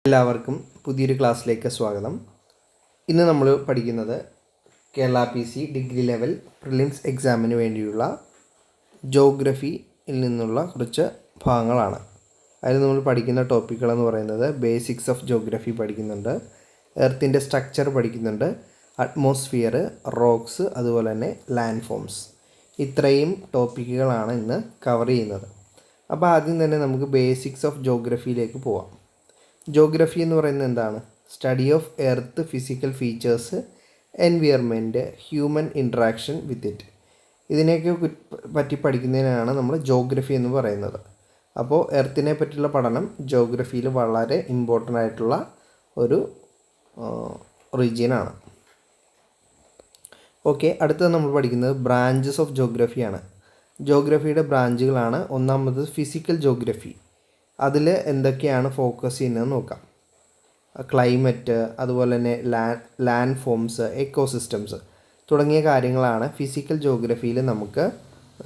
എല്ലാവർക്കും പുതിയൊരു ക്ലാസ്സിലേക്ക് സ്വാഗതം. ഇന്ന് നമ്മൾ പഠിക്കുന്നത് Kerala PC degree level prelims എക്സാമിന് വേണ്ടിയുള്ള ജോഗ്രഫിയിൽ നിന്നുള്ള കുറച്ച് ഭാഗങ്ങളാണ്. അതിൽ നമ്മൾ പഠിക്കുന്ന ടോപ്പിക്കുകളെന്ന് പറയുന്നത് ബേസിക്സ് ഓഫ് ജോഗ്രഫി പഠിക്കുന്നുണ്ട്, എർത്തിൻ്റെ സ്ട്രക്ചർ പഠിക്കുന്നുണ്ട്, അറ്റ്മോസ്ഫിയർ, റോക്സ്, അതുപോലെ തന്നെ ലാൻഡ് ഫോംസ്. ഇത്രയും ടോപ്പിക്കുകളാണ് ഇന്ന് കവർ ചെയ്യുന്നത്. അപ്പോൾ ആദ്യം തന്നെ നമുക്ക് ബേസിക്സ് ഓഫ് ജോഗ്രഫിയിലേക്ക് പോവാം. ജോഗ്രഫി എന്ന് പറയുന്നത് എന്താണ്? Study of earth, physical features, environment, human interaction with it. ഇതിനെയൊക്കെ പറ്റി പഠിക്കുന്നതിനാണ് നമ്മൾ ജോഗ്രഫി എന്ന് പറയുന്നത്. അപ്പോൾ എർത്തിനെ പറ്റിയുള്ള പഠനം ജോഗ്രഫിയിൽ വളരെ ഇമ്പോർട്ടൻ്റ് ആയിട്ടുള്ള ഒരു റീജിയനാണ്. ഓക്കെ, അടുത്തത് നമ്മൾ പഠിക്കുന്നത് ബ്രാഞ്ചസ് ഓഫ് ജോഗ്രഫിയാണ്. ജോഗ്രഫിയുടെ ബ്രാഞ്ചുകളാണ്. ഒന്നാമത് ഫിസിക്കൽ ജോഗ്രഫി. അതിൽ എന്തൊക്കെയാണ് ഫോക്കസ് ചെയ്യുന്നത് നോക്കാം. ക്ലൈമറ്റ്, അതുപോലെ തന്നെ ലാൻഡ് ഫോംസ്, എക്കോസിസ്റ്റംസ് തുടങ്ങിയ കാര്യങ്ങളാണ് ഫിസിക്കൽ ജോഗ്രഫിയിൽ നമുക്ക്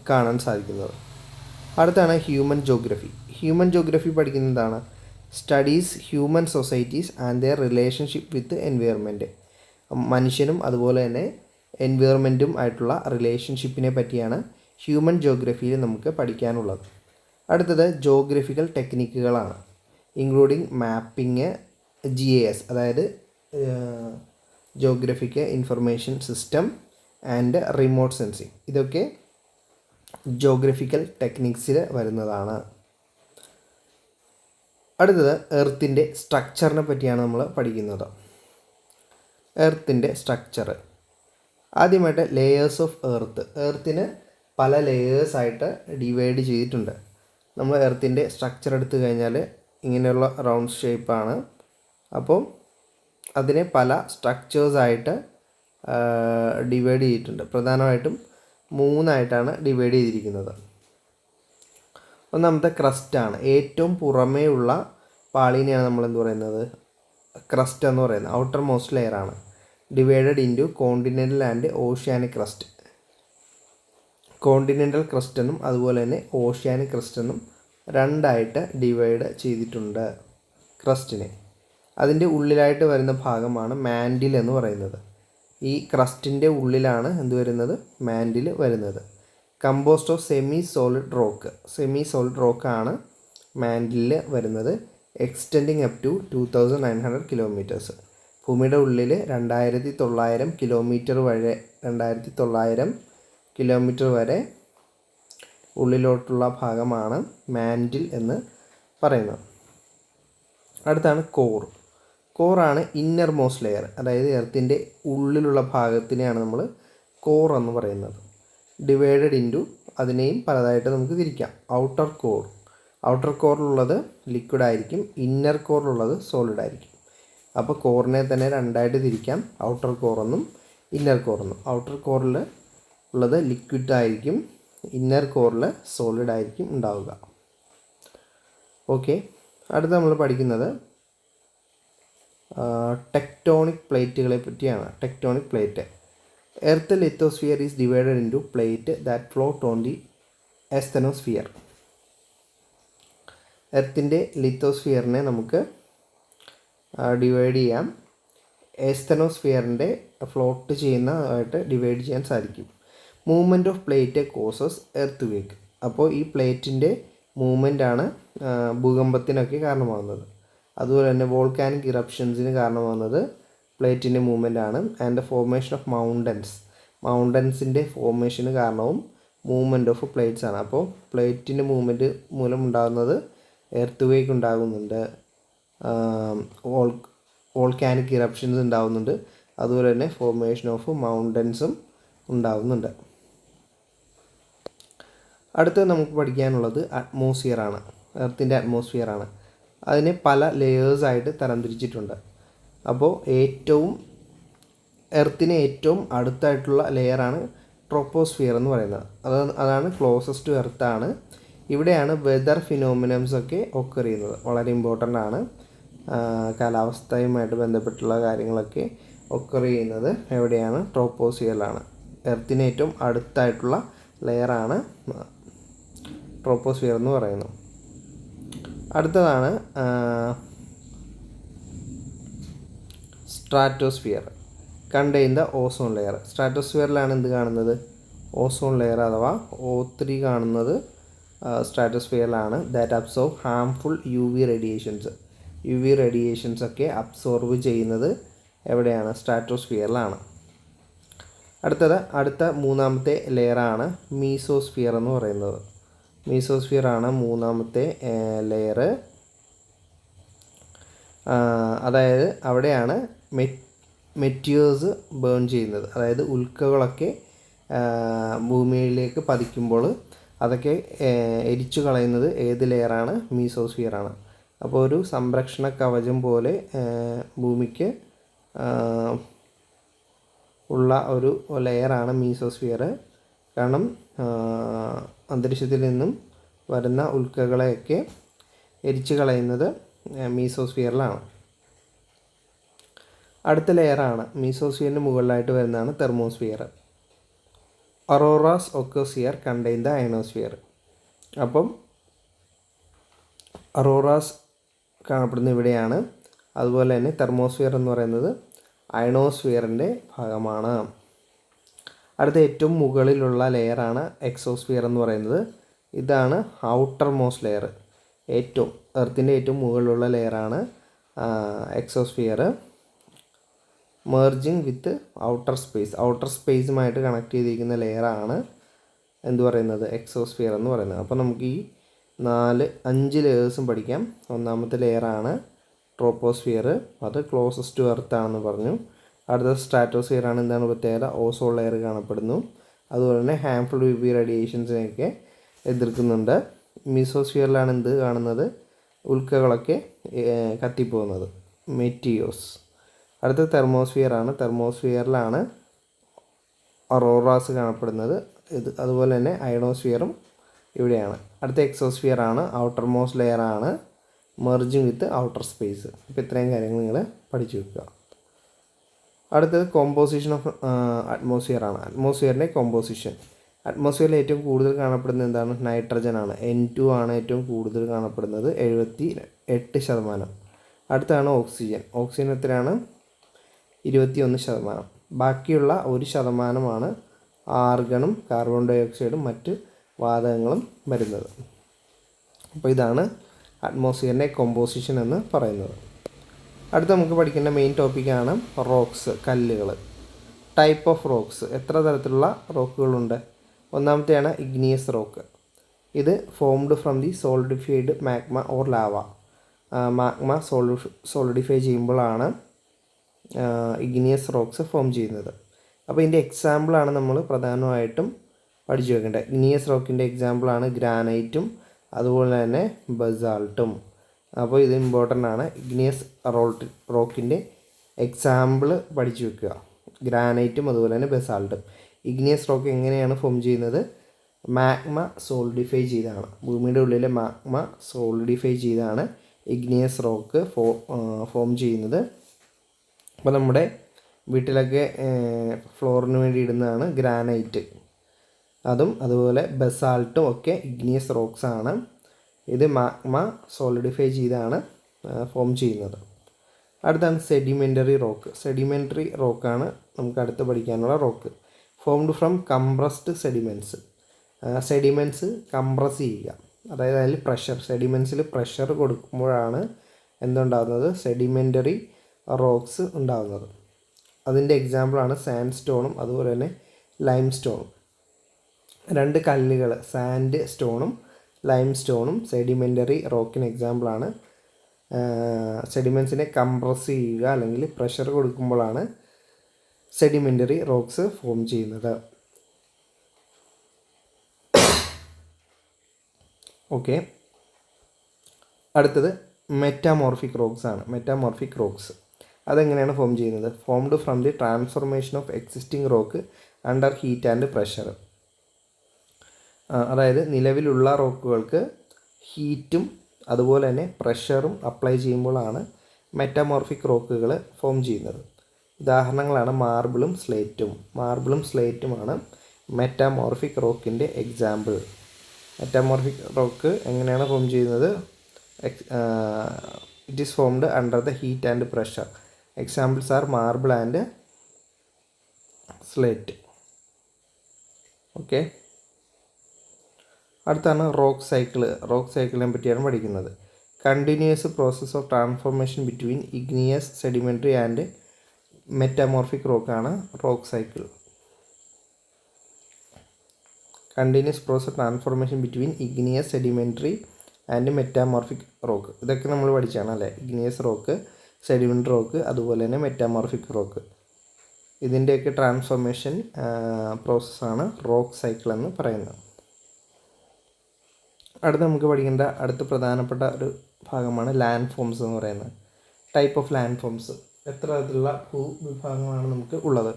കാണാൻ സാധിക്കുന്നത്. അടുത്താണ് ഹ്യൂമൻ ജോഗ്രഫി. ഹ്യൂമൻ ജോഗ്രഫി പഠിക്കുന്നതാണ് studies human societies and their relationship with environment. മനുഷ്യനും അതുപോലെ തന്നെ എൻവയോൺമെൻറ്റും ആയിട്ടുള്ള റിലേഷൻഷിപ്പിനെ പറ്റിയാണ് ഹ്യൂമൻ ജോഗ്രഫിയിൽ നമുക്ക് പഠിക്കാനുള്ളത്. അടുത്തത് ജോഗ്രഫിക്കൽ ടെക്നിക്കുകളാണ്, ഇൻക്ലൂഡിങ് മാപ്പിംഗ്, GIS അതായത് geographic information system and remote sensing. ഇതൊക്കെ ജോഗ്രഫിക്കൽ ടെക്നിക്സിൽ വരുന്നതാണ്. അടുത്തത് എർത്തിൻ്റെ സ്ട്രക്ചറിനെ പറ്റിയാണ് നമ്മൾ പഠിക്കുന്നത്. എർത്തിൻ്റെ സ്ട്രക്ചർ ആദ്യമായിട്ട് ലെയേഴ്സ് ഓഫ് എർത്തിന് പല ലെയേഴ്സായിട്ട് ഡിവൈഡ് ചെയ്തിട്ടുണ്ട്. നമ്മൾ എർത്തിൻ്റെ സ്ട്രക്ചർ എടുത്തു കഴിഞ്ഞാൽ ഇങ്ങനെയുള്ള റൗണ്ട് ഷേപ്പാണ്. അപ്പോൾ അതിനെ പല സ്ട്രക്ചേഴ്സായിട്ട് ഡിവൈഡ് ചെയ്തിട്ടുണ്ട്. പ്രധാനമായിട്ടും 3 ഡിവൈഡ് ചെയ്തിരിക്കുന്നത്. ഒന്നാമത്തെ ക്രസ്റ്റാണ്. ഏറ്റവും പുറമേ ഉള്ള പാളിനെയാണ് നമ്മൾ എന്ത് പറയുന്നത്? ക്രസ്റ്റ് എന്ന് പറയുന്നത്. ഔട്ടർ മോസ്റ്റ് ലെയറാണ്. Divided into continental and oceanic crust. Continental crust എന്നും അതുപോലെ തന്നെ ഓഷ്യാനിക് ക്രസ്റ്റ് എന്നും 2 ഡിവൈഡ് ചെയ്തിട്ടുണ്ട് ക്രസ്റ്റിനെ. അതിൻ്റെ ഉള്ളിലായിട്ട് വരുന്ന ഭാഗമാണ് മാൻഡിൽ എന്ന് പറയുന്നത്. ഈ ക്രസ്റ്റിൻ്റെ ഉള്ളിലാണ് എന്ത് വരുന്നത്? മാൻഡിൽ വരുന്നത്. കമ്പോസ്റ്റ് ഓഫ് സെമി സോളിഡ് റോക്കാണ് മാൻഡിലിൽ വരുന്നത്. Extending up to 2900 kilometres. ഭൂമിയുടെ ഉള്ളിൽ 2900 കിലോമീറ്റർ വരെ ഉള്ളിലോട്ടുള്ള ഭാഗമാണ് മാൻഡിൽ എന്ന് പറയുന്നത്. അടുത്താണ് കോറാണ് ഇന്നർ മോസ്റ്റ് ലെയർ. അതായത് എർത്തിൻ്റെ ഉള്ളിലുള്ള ഭാഗത്തിനെയാണ് നമ്മൾ കോർ എന്ന് പറയുന്നത്. ഡിവൈഡഡ് ഇൻറ്റു അതിനെയും പലതായിട്ട് നമുക്ക് തിരിക്കാം. ഔട്ടർ കോറിലുള്ളത് ലിക്വിഡ് ആയിരിക്കും, ഇന്നർ കോറിലുള്ളത് സോളിഡ് ആയിരിക്കും. അപ്പോൾ കോറിനെ തന്നെ 2 തിരിക്കാം, ഔട്ടർ കോറെന്നും ഇന്നർ കോറെന്നും. ഔട്ടർ കോറിൽ ഉള്ളത് ലിക്വിഡ് ആയിരിക്കും, ഇന്നർ കോറിൽ സോളിഡ് ആയിരിക്കും ഉണ്ടാവുക. ഓക്കെ, അടുത്ത് നമ്മൾ പഠിക്കുന്നത് ടെക്ടോണിക് പ്ലേറ്റുകളെ പറ്റിയാണ്. Tectonic plate. Earth lithosphere is divided into plate that float on the asthenosphere. എർത്തിൻ്റെ ലിത്തോസ്ഫിയറിനെ നമുക്ക് ഡിവൈഡ് ചെയ്യാം. എസ്തനോസ്ഫിയറിൻ്റെ ഫ്ലോട്ട് ചെയ്യുന്നതായിട്ട് ഡിവൈഡ് ചെയ്യാൻ സാധിക്കും. Movement of plate causes earthquake. അപ്പോൾ ഈ പ്ലേറ്റിൻ്റെ മൂവ്മെൻറ്റാണ് ഭൂകമ്പത്തിനൊക്കെ കാരണമാകുന്നത്. അതുപോലെ തന്നെ വോൾക്കാനിക് ഇറപ്ഷൻസിന് കാരണമാകുന്നത് പ്ലേറ്റിൻ്റെ മൂവ്മെൻറ്റാണ്. ആൻഡ് ദ ഫോർമേഷൻ ഓഫ് മൗണ്ടൻസിൻ്റെ ഫോർമേഷന് കാരണവും മൂവ്മെൻറ്റ് ഓഫ് പ്ലേറ്റ്സ് ആണ്. അപ്പോൾ പ്ലേറ്റിൻ്റെ മൂവ്മെൻറ്റ് മൂലം ഉണ്ടാകുന്നത് എർത്ത് വേക്ക് ഉണ്ടാകുന്നുണ്ട്, വോൾക്കാനിക് ഇറപ്ഷൻസ് ഉണ്ടാകുന്നുണ്ട്, അതുപോലെ തന്നെ ഫോർമേഷൻ ഓഫ് മൗണ്ടൻസും ഉണ്ടാകുന്നുണ്ട്. അടുത്തത് നമുക്ക് പഠിക്കാനുള്ളത് അറ്റ്മോസ്ഫിയറാണ്. എർത്തിൻ്റെ അറ്റ്മോസ്ഫിയറാണ്. അതിനെ പല ലെയേഴ്സായിട്ട് തരംതിരിച്ചിട്ടുണ്ട്. അപ്പോൾ എർത്തിന് ഏറ്റവും അടുത്തായിട്ടുള്ള ലെയറാണ് ട്രോപ്പോസ്ഫിയർ എന്ന് പറയുന്നത്. അതാണ് ക്ലോസസ്റ്റ് ടു എർത്താണ്. ഇവിടെയാണ് വെതർ ഫിനോമിനംസൊക്കെ ഒക്കർ ചെയ്യുന്നത്. വളരെ ഇമ്പോർട്ടൻ്റ് ആണ്. കാലാവസ്ഥയുമായിട്ട് ബന്ധപ്പെട്ടുള്ള കാര്യങ്ങളൊക്കെ ഒക്കർ ചെയ്യുന്നത് എവിടെയാണ്? ട്രോപ്പോസ്ഫിയറിലാണ്. എർത്തിന് ഏറ്റവും അടുത്തായിട്ടുള്ള ലെയറാണ് ട്രോപ്പോസ്ഫിയർ എന്ന് പറയുന്നത്. അടുത്തതാണ് stratosphere contain the ozone layer. സ്ട്രാറ്റോസ്ഫിയറിലാണ് എന്ത് കാണുന്നത്? ഓസോൺ ലെയർ അഥവാ O3 കാണുന്നത് സ്ട്രാറ്റോസ്ഫിയറിലാണ്. That absorb harmful UV radiations. UV radiations ഒക്കെ അബ്സോർബ് ചെയ്യുന്നത് എവിടെയാണ്? സ്ട്രാറ്റോസ്ഫിയറിലാണ്. അടുത്ത മൂന്നാമത്തെ ലെയറാണ് മീസോസ്ഫിയർ എന്ന് പറയുന്നത്. മീസോസ്ഫിയർ ആണ് മൂന്നാമത്തെ ലെയർ. അതായത് അവിടെയാണ് മെറ്റിയേഴ്സ് ബേൺ ചെയ്യുന്നത്. അതായത് ഉൽക്കകളൊക്കെ ഭൂമിയിലേക്ക് പതിക്കുമ്പോൾ അതൊക്കെ എരിച്ചു കളയുന്നത് ഏത് ലെയറാണ്? മീസോസ്ഫിയറാണ്. അപ്പോൾ ഒരു സംരക്ഷണ കവചം പോലെ ഭൂമിക്ക് ഉള്ള ഒരു ലെയറാണ് മീസോസ്ഫിയർ. കാരണം അന്തരീക്ഷത്തിൽ നിന്നും വരുന്ന ഉൽക്കകളെയൊക്കെ എരിച്ചു കളയുന്നത് മീസോസ്ഫിയറിലാണ്. അടുത്ത ലെയറാണ് മീസോസ്ഫിയറിന് മുകളിലായിട്ട് വരുന്നതാണ് thermosphere. Auroras occurs here contain the ionosphere. അപ്പം അറോറാസ് കാണപ്പെടുന്ന ഇവിടെയാണ്. അതുപോലെ തന്നെ തെർമോസ്ഫിയർ എന്ന് പറയുന്നത് അയണോസ്ഫിയറിൻ്റെ ഭാഗമാണ്. അടുത്ത ഏറ്റവും മുകളിലുള്ള ലെയറാണ് എക്സോസ്ഫിയർ എന്ന് പറയുന്നത്. ഇതാണ് ഔട്ടർ മോസ്റ്റ് ലെയർ. എർത്തിൻ്റെ ഏറ്റവും മുകളിലുള്ള ലെയറാണ് എക്സോസ്ഫിയർ. മെർജിങ് വിത്ത് ഔട്ടർ സ്പേസുമായിട്ട് കണക്ട് ചെയ്തിരിക്കുന്ന ലെയറാണ് എന്ത് പറയുന്നത്? എക്സോസ്ഫിയർ എന്ന് പറയുന്നത്. അപ്പോൾ നമുക്ക് ഈ 5 ലെയേഴ്സും പഠിക്കാം. ഒന്നാമത്തെ ലെയറാണ് ട്രോപ്പോസ്ഫിയർ. അത് ക്ലോസസ്റ്റ് ടു എർത്ത് ആണെന്ന് പറഞ്ഞു. അടുത്ത സ്ട്രാറ്റോസ്ഫിയർ ആണ്. എന്താണ് പ്രത്യേകത? ഓസോൺ ലെയർ കാണപ്പെടുന്നു. അതുപോലെ തന്നെ ഹാംഫുൾ UV റേഡിയേഷൻസിനെയൊക്കെ എതിർക്കുന്നുണ്ട്. മീസോസ്ഫിയറിലാണ് എന്ത് കാണുന്നത്? ഉൽക്കകളൊക്കെ കത്തിപ്പോകുന്നത്, മെറ്റിയോസ്. അടുത്ത തെർമോസ്ഫിയർ ആണ്. തെർമോസ്ഫിയറിലാണ് അറോറാസ് കാണപ്പെടുന്നത്. അതുപോലെ തന്നെ അയണോസ്ഫിയറും ഇവിടെയാണ്. അടുത്ത എക്സോസ്ഫിയർ ആണ്. ഔട്ടർ മോസ്റ്റ് ലെയർ ആണ്. മെർജിങ് വിത്ത് ഔട്ടർ സ്പേസ്. ഇപ്പോൾ ഇത്രയും കാര്യങ്ങൾ നിങ്ങൾ പഠിച്ചു വെക്കുക. അടുത്തത് കോമ്പോസിഷൻ ഓഫ് അറ്റ്മോസ്ഫിയർ ആണ്. അറ്റ്മോസ്ഫിയറിൻ്റെ കോമ്പോസിഷൻ. അറ്റ്മോസ്ഫിയറിൽ ഏറ്റവും കൂടുതൽ കാണപ്പെടുന്നത് എന്താണ്? നൈട്രജൻ ആണ്. N2 ആണ് ഏറ്റവും കൂടുതൽ കാണപ്പെടുന്നത്, 78%. അടുത്താണ് ഓക്സിജൻ എത്രയാണ്? 21%. ബാക്കിയുള്ള 1% ആർഗണും കാർബൺ ഡൈ ഓക്സൈഡും മറ്റ് വാതകങ്ങളും വരുന്നത്. അപ്പോൾ ഇതാണ് അറ്റ്മോസ്ഫിയറിൻ്റെ കോമ്പോസിഷൻ എന്ന് പറയുന്നത്. അടുത്ത നമുക്ക് പഠിക്കേണ്ട മെയിൻ ടോപ്പിക്കാണ് റോക്സ്, കല്ലുകൾ. Type of rocks. എത്ര തരത്തിലുള്ള റോക്കുകളുണ്ട്? ഒന്നാമത്തെയാണ് ഇഗ്നിയസ് റോക്ക്. ഇത് formed from the solidified magma or lava. Magma solidify ചെയ്യുമ്പോഴാണ് ഇഗ്നിയസ് റോക്സ് ഫോം ചെയ്യുന്നത്. അപ്പോൾ ഇതിൻ്റെ എക്സാമ്പിളാണ് നമ്മൾ പ്രധാനമായിട്ടും പഠിച്ചു വെക്കേണ്ടത്. ഇഗ്നിയസ് റോക്കിൻ്റെ എക്സാമ്പിളാണ് ഗ്രാനൈറ്റും അതുപോലെ തന്നെ ബസാൾട്ടും. അപ്പോൾ ഇത് ഇമ്പോർട്ടൻ്റ് ആണ്. ഇഗ്നിയസ് റോക്കിൻ്റെ എക്സാമ്പിൾ പഠിച്ചു വെക്കുക, ഗ്രാനൈറ്റും അതുപോലെ തന്നെ ബസാൾട്ടും. ഇഗ്നിയസ് റോക്ക് എങ്ങനെയാണ് ഫോം ചെയ്യുന്നത്? മാഗ്മ സോളിഡിഫൈ ചെയ്താണ്. ഭൂമിയുടെ ഉള്ളിലെ മാഗ്മ സോളിഡിഫൈ ചെയ്താണ് ഇഗ്നിയസ് റോക്ക് ഫോം ചെയ്യുന്നത്. അപ്പോൾ നമ്മുടെ വീട്ടിലൊക്കെ ഫ്ലോറിന് വേണ്ടി ഇടുന്നതാണ് ഗ്രാനൈറ്റ്. അതുപോലെ ബസാൾട്ടും ഒക്കെ ഇഗ്നിയസ് റോക്സ് ആണ്. ഇത് മാഗ്മ സോളിഡിഫൈ ചെയ്താണ് ഫോം ചെയ്യുന്നത്. അടുത്താണ് സെഡിമെൻ്ററി റോക്ക്. സെഡിമെൻ്ററി റോക്കാണ് നമുക്ക് അടുത്ത് പഠിക്കാനുള്ള rock. Formed from compressed sediments. Sediments compress ചെയ്യുക, അതായത് അതിൽ സെഡിമെൻറ്റ്സിൽ പ്രഷർ കൊടുക്കുമ്പോഴാണ് എന്തുണ്ടാകുന്നത്? സെഡിമെൻ്ററി റോക്സ് ഉണ്ടാകുന്നത്. അതിൻ്റെ എക്സാമ്പിളാണ് സാൻഡ് സ്റ്റോണും അതുപോലെ തന്നെ ലൈം സ്റ്റോണും. 2 കല്ലുകൾ, സാൻഡ് സ്റ്റോണും ലൈം സ്റ്റോണും സെഡിമെൻ്ററി റോക്കിന് എക്സാമ്പിളാണ്. സെഡിമെൻറ്റ്സിനെ കംപ്രസ് ചെയ്യുക അല്ലെങ്കിൽ പ്രഷർ കൊടുക്കുമ്പോഴാണ് സെഡിമെൻ്ററി റോക്സ് ഫോം ചെയ്യുന്നത്. ഓക്കെ, അടുത്തത് മെറ്റാമോർഫിക് റോക്സ് ആണ്. മെറ്റാമോർഫിക് റോക്സ് അതെങ്ങനെയാണ് ഫോം ചെയ്യുന്നത്? Formed from the transformation of existing rock under heat and pressure. അതായത് നിലവിലുള്ള റോക്കുകൾക്ക് ഹീറ്റും അതുപോലെ തന്നെ പ്രഷറും അപ്ലൈ ചെയ്യുമ്പോഴാണ് മെറ്റാമോർഫിക് റോക്കുകൾ ഫോം ചെയ്യുന്നത്. ഉദാഹരണങ്ങളാണ് മാർബിളും സ്ലേറ്റുമാണ് മെറ്റാമോർഫിക് റോക്കിൻ്റെ എക്സാമ്പിൾ. മെറ്റാമോർഫിക് റോക്ക് എങ്ങനെയാണ് ഫോം ചെയ്യുന്നത്? It is formed under the heat and pressure. Examples are marble and slate. Okay, അടുത്താണ് റോക്ക് സൈക്കിൾ. റോക്ക് സൈക്കിളിനെ പറ്റിയാണ് പഠിക്കുന്നത്. Continuous process of transformation between igneous, sedimentary and metamorphic റോക്കാണ് rock cycle. Continuous process transformation between igneous, sedimentary and metamorphic rock. ഇതൊക്കെ നമ്മൾ പഠിച്ചാണ് അല്ലേ. Igneous rock, sedimentary rock, അതുപോലെ തന്നെ മെറ്റാമോർഫിക് റോക്ക്. ഇതിൻ്റെയൊക്കെ ട്രാൻസ്ഫോർമേഷൻ പ്രോസസ്സാണ് റോക്ക് സൈക്കിൾ എന്ന് പറയുന്നത്. അടുത്ത് നമുക്ക് പഠിക്കേണ്ട അടുത്ത പ്രധാനപ്പെട്ട ഒരു ഭാഗമാണ് ലാൻഡ് ഫോംസ് എന്ന് പറയുന്നത്. Type of land forms. എത്ര തരത്തിലുള്ള ഭൂവിഭാഗങ്ങളാണ് നമുക്ക് ഉള്ളത്?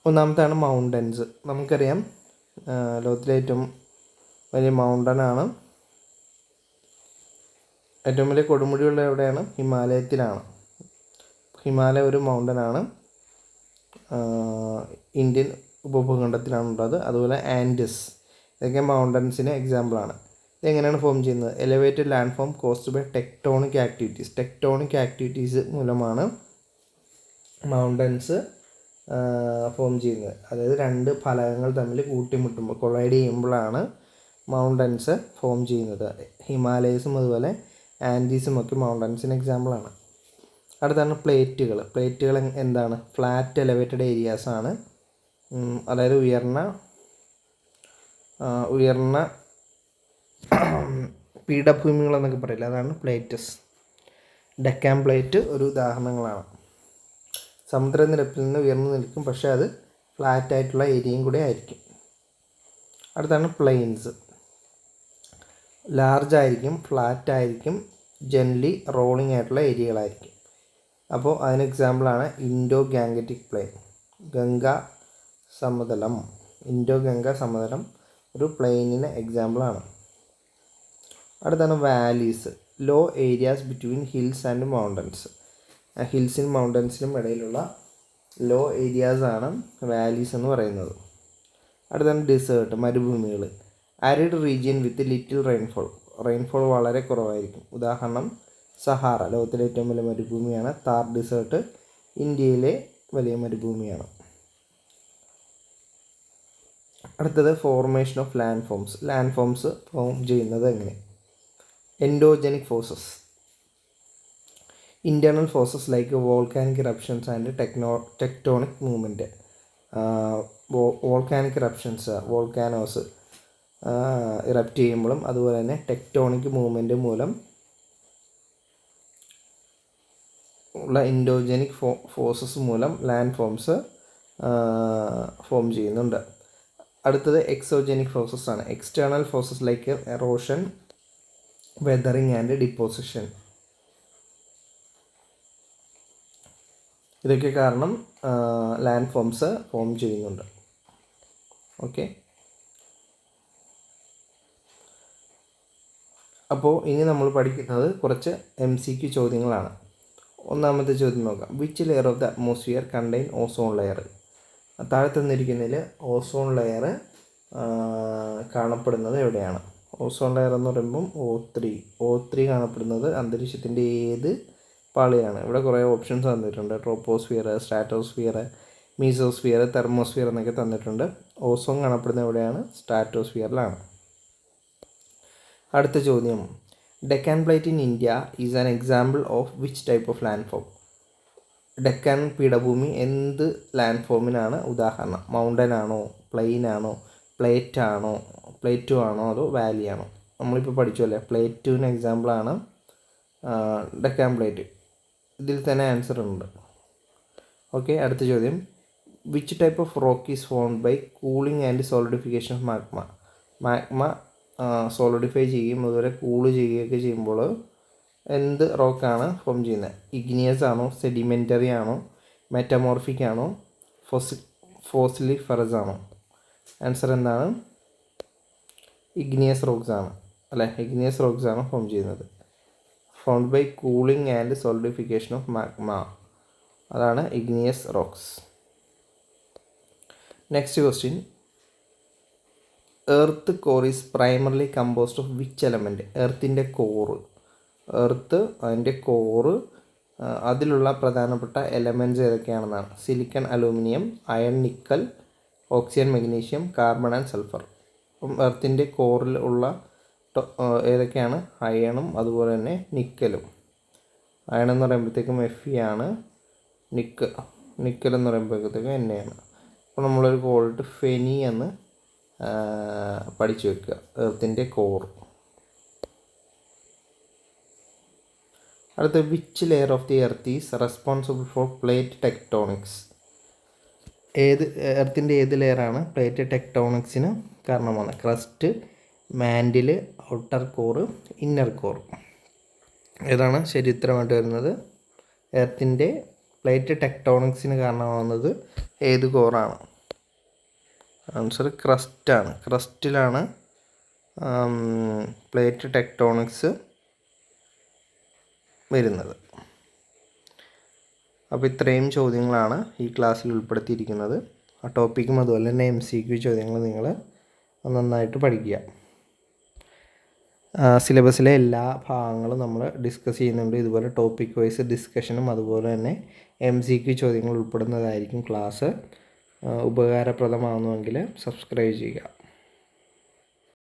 ഒന്നാമത്താണ് മൗണ്ടൻസ്. നമുക്കറിയാം ലോകത്തിലെ ഏറ്റവും വലിയ മൗണ്ടനാണ്, ഏറ്റവും വലിയ കൊടുമുടിയുള്ള എവിടെയാണ്? ഹിമാലയത്തിലാണ്. ഹിമാലയ ഒരു മൗണ്ടനാണ്, ഇന്ത്യൻ ഉപഭൂഖണ്ഡത്തിലാണുള്ളത്. അതുപോലെ ആൻഡസ്, ഇതൊക്കെ മൗണ്ടൻസിന് എക്സാമ്പിളാണ്. ഇതെങ്ങനെയാണ് ഫോം ചെയ്യുന്നത്? Elevated land form caused by tectonic activities. Tectonic activities മൂലമാണ് മൗണ്ടൻസ് ഫോം ചെയ്യുന്നത്. അതായത് രണ്ട് ഫലകങ്ങൾ തമ്മിൽ കൂട്ടിമുട്ടുമ്പോൾ, കൊളൈഡ് ചെയ്യുമ്പോഴാണ് മൗണ്ടൻസ് ഫോം ചെയ്യുന്നത്. ഹിമാലയസും അതുപോലെ ആൻഡീസും ഒക്കെ മൗണ്ടൻസിന് എക്സാമ്പിളാണ്. അടുത്താണ് പ്ലേറ്റുകൾ. പ്ലേറ്റുകൾ എന്താണ്? ഫ്ലാറ്റ് എലവേറ്റഡ് ഏരിയാസാണ്. അതായത് ഉയർന്ന പീഠഭൂമികളെന്നൊക്കെ പറയില്ല, അതാണ് പ്ലേറ്റസ്. ഡെക്കാൻ പ്ലേറ്റ് ഒരു ഉദാഹരണങ്ങളാണ്. സമുദ്രനിരപ്പിൽ നിന്ന് ഉയർന്നു നിൽക്കും, പക്ഷേ അത് ഫ്ലാറ്റ് ആയിട്ടുള്ള ഏരിയയും കൂടെ ആയിരിക്കും. അടുത്താണ് പ്ലെയിൻസ്. ലാർജ് ആയിരിക്കും, ഫ്ലാറ്റ് ആയിരിക്കും, ജെൻലി റോളിംഗ് ആയിട്ടുള്ള ഏരിയകളായിരിക്കും. അപ്പോൾ അതിന് എക്സാമ്പിളാണ് ഇൻഡോ ഗാംഗറ്റിക് പ്ലെയിൻ, ഗംഗാ സമതലം. ഇൻഡോ ഗംഗ സമതലം ഒരു പ്ലെയിനിന് എക്സാമ്പിളാണ്. അടുത്താണ് valleys. Low areas between hills and mountains. ഹിൽസിനും മൗണ്ടൻസിനും ഇടയിലുള്ള ലോ ഏരിയാസാണ് വാലീസ് എന്ന് പറയുന്നത്. അടുത്താണ് ഡിസേർട്ട്, മരുഭൂമികൾ. Arid region with little rainfall. Rainfall വളരെ കുറവായിരിക്കും. ഉദാഹരണം സഹാറ, ലോകത്തിലെ ഏറ്റവും വലിയ മരുഭൂമിയാണ്. താർ ഡിസേർട്ട് ഇന്ത്യയിലെ വലിയ മരുഭൂമിയാണ്. അടുത്തത് formation of landforms. Landforms form ചെയ്യുന്നത് എങ്ങനെ? Endogenic forces. Internal forces like volcanic eruptions and tectonic movement. Volcanic eruptions, volcanoes erupt ചെയ്യുമ്പോഴും അതുപോലെ തന്നെ ടെക്ടോണിക് മൂവ്മെൻറ്റ് മൂലം ഉള്ള എൻഡോജനിക് ഫോഴ്സസ് മൂലം ലാൻഡ് ഫോംസ് ഫോം ചെയ്യുന്നുണ്ട്. അടുത്തത് എക്സോജനിക് ഫോഴ്സസ് ആണ്. External forces like erosion, weathering and deposition. ഇതൊക്കെ കാരണം ലാൻഡ് ഫോംസ് ഫോം ചെയ്യുന്നുണ്ട്. ഓക്കെ, അപ്പോൾ ഇനി നമ്മൾ പഠിക്കുന്നത് കുറച്ച് MCQ ചോദ്യങ്ങളാണ്. ഒന്നാമത്തെ ചോദ്യം നോക്കാം. Which layer of the atmosphere contain ozone layer? താഴെ തന്നിരിക്കുന്നതിൽ ഓസോൺ ലെയർ കാണപ്പെടുന്നത് എവിടെയാണ്? ഓസോൺ ലെയർ എന്ന് പറയുമ്പം O3 കാണപ്പെടുന്നത് അന്തരീക്ഷത്തിൻ്റെ ഏത് പാളിയാണ്? ഇവിടെ കുറേ ഓപ്ഷൻസ് തന്നിട്ടുണ്ട്. ട്രോപ്പോസ്ഫിയർ, സ്ട്രാറ്റോസ്ഫിയർ, മീസോസ്ഫിയർ, തെർമോസ്ഫിയർ എന്നൊക്കെ തന്നിട്ടുണ്ട്. ഓസോൺ കാണപ്പെടുന്നത് എവിടെയാണ്? സ്ട്രാറ്റോസ്ഫിയറിലാണ്. അടുത്ത ചോദ്യം. Deccan plate in India is an example of which type of land form? Deccan പീഠഭൂമി എന്ത് ലാൻഡ് ഫോമിനാണ് ഉദാഹരണം? മൗണ്ടൻ ആണോ, പ്ലെയിൻ ആണോ, പ്ലേറ്റു ആണോ അതോ വാലി ആണോ? നമ്മളിപ്പോൾ പഠിച്ചു അല്ലേ, പ്ലേറ്റുവിന് എക്സാമ്പിളാണ് ഡെക്കാൻ പ്ലേറ്റ്. ഇതിൽ തന്നെ ആൻസർ ഉണ്ട്. ഓക്കെ, അടുത്ത ചോദ്യം. Which type of rock is formed by cooling and solidification of magma solidify ചെയ്യുകയും അതുപോലെ കൂള് ചെയ്യുകയൊക്കെ ചെയ്യുമ്പോൾ എന്ത് റോക്കാണ് ഫോം ചെയ്യുന്നത്? ഇഗ്നിയസ് ആണോ, സെഡിമെൻ്ററി ആണോ, മെറ്റമോർഫിക് ആണോ, ഫോസിലിഫറസ് ആണോ? ആൻസർ എന്താണ്? ഇഗ്നിയസ് റോക്സ് ആണ് അല്ലേ. ഇഗ്നിയസ് റോക്സ് ആണ് ഫോം ചെയ്യുന്നത്. Formed by cooling and solidification of magma, അതാണ് igneous rocks. Next question. Earth core is primarily composed of which element? എർത്തിൻ്റെ കോറ്, അതിൻ്റെ കോറ് അതിലുള്ള പ്രധാനപ്പെട്ട എലമെൻറ്റ്സ് ഏതൊക്കെയാണെന്നാണ്. Silicon, aluminium, iron, nickel, oxygen, magnesium, carbon and sulphur. അപ്പം എർത്തിൻ്റെ കോറിൽ ഉള്ള ഏതൊക്കെയാണ്? അയണും അതുപോലെ തന്നെ നിക്കലും. അയൺ എന്ന് പറയുമ്പോഴത്തേക്കും Fe ആണ്. നിക്കൽ എന്ന് പറയുമ്പോഴത്തേക്കും Na ആണ്. അപ്പോൾ നമ്മളൊരു കോൾട്ട് ഫെനി എന്ന് പഠിച്ചു വെക്കുക, എർത്തിൻ്റെ കോർ. അടുത്ത, which layer of the earth is responsible for plate tectonics? എർത്തിൻ്റെ ഏത് ലെയറാണ് പ്ലേറ്റ് ടെക്ടോണിക്സിന് കാരണമാണ്? Crust, mantle, outer core, inner core. ഏതാണ് ശരിയുത്തരമായിട്ട് വരുന്നത്? എർത്തിൻ്റെ പ്ലേറ്റ് ടെക്ടോണിക്സിന് കാരണമാകുന്നത് ഏത് കോറാണ്? ആൻസർ ക്രസ്റ്റാണ്. ക്രസ്റ്റിലാണ് പ്ലേറ്റ് ടെക്ടോണിക്സ് വരുന്നത്. അപ്പോൾ ഇത്രയും ചോദ്യങ്ങളാണ് ഈ ക്ലാസ്സിൽ ഉൾപ്പെടുത്തിയിരിക്കുന്നത്. ആ ടോപ്പിക്കും അതുപോലെ തന്നെ MCQ ചോദ്യങ്ങൾ നിങ്ങൾ നന്നായിട്ട് പഠിക്കുക. സിലബസിലെ എല്ലാ ഭാഗങ്ങളും നമ്മൾ ഡിസ്കസ് ചെയ്യുന്നുണ്ട്. ഇതുപോലെ ടോപ്പിക് വൈസ് ഡിസ്കഷനും അതുപോലെ തന്നെ MCQ ചോദ്യങ്ങൾ ഉൾപ്പെടുന്നതായിരിക്കും ക്ലാസ്. ഉപകാരപ്രദമാകുന്നുവെങ്കിൽ സബ്സ്ക്രൈബ് ചെയ്യുക.